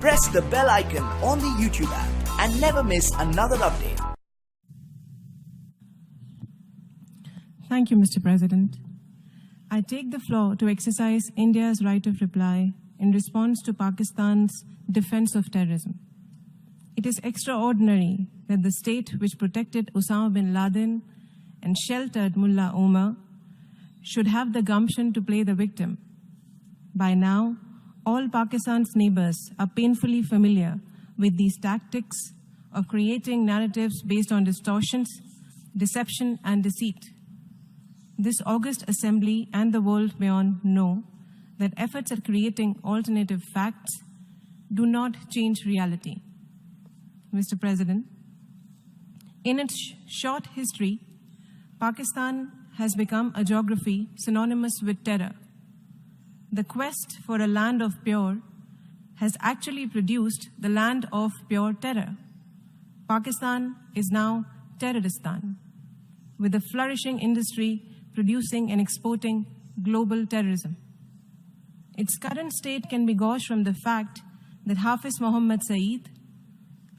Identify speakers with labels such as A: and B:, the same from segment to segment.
A: press the bell icon on the YouTube app and never miss another update.
B: Thank you, Mr. President. I take the floor to exercise India's right of reply in response to Pakistan's defense of terrorism. It is extraordinary that the state which protected Osama bin Laden and sheltered Mullah Omar should have the gumption to play the victim. By now, all Pakistan's neighbors are painfully familiar with these tactics of creating narratives based on distortions, deception, and deceit. This august assembly and the world beyond know that efforts at creating alternative facts do not change reality. Mr. President, in its short history, Pakistan has become a geography synonymous with terror. The quest for a land of pure has actually produced the land of pure terror. Pakistan is now TERRORistan, with a flourishing industry producing and exporting global terrorism. Its current state can be gauged from the fact that Hafiz Mohammed Saeed,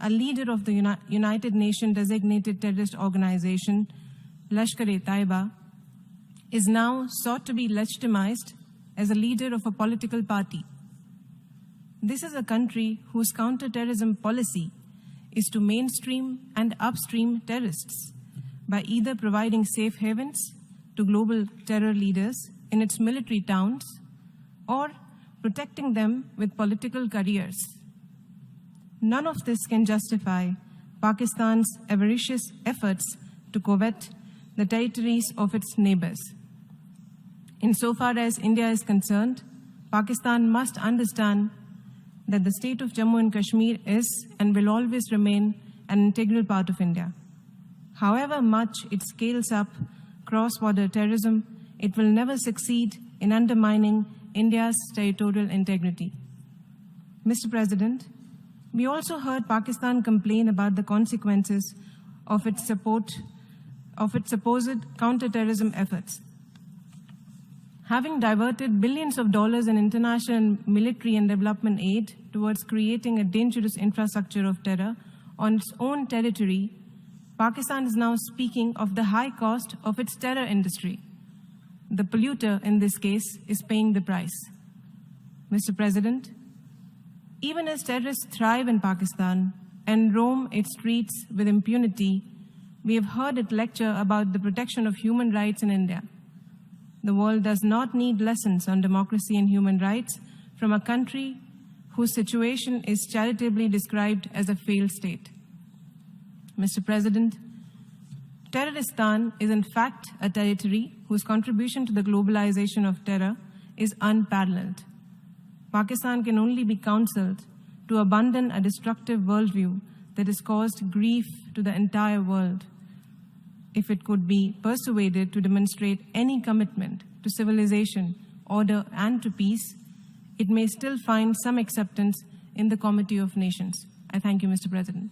B: a leader of the United Nations designated terrorist organization, Lashkar-e-Taiba, is now sought to be legitimized as a leader of a political party. This is a country whose counterterrorism policy is to mainstream and upstream terrorists by either providing safe havens to global terror leaders in its military towns or protecting them with political careers. None of this can justify Pakistan's avaricious efforts to covet the territories of its neighbors. Insofar as India is concerned, Pakistan must understand that the state of Jammu and Kashmir is and will always remain an integral part of India. However much it scales up cross-border terrorism, it will never succeed in undermining India's territorial integrity. Mr. President, we also heard Pakistan complain about the consequences of its supposed counterterrorism efforts. Having diverted billions of dollars in international military and development aid towards creating a dangerous infrastructure of terror on its own territory, Pakistan is now speaking of the high cost of its terror industry. The polluter, in this case, is paying the price. Mr. President, even as terrorists thrive in Pakistan and roam its streets with impunity, we have heard it lecture about the protection of human rights in India. The world does not need lessons on democracy and human rights from a country whose situation is charitably described as a failed state. Mr. President, TERRORistan is in fact a territory whose contribution to the globalization of terror is unparalleled. Pakistan can only be counseled to abandon a destructive worldview that has caused grief to the entire world. If it could be persuaded to demonstrate any commitment to civilization, order, and to peace, it may still find some acceptance in the Committee of Nations. I thank you, Mr. President.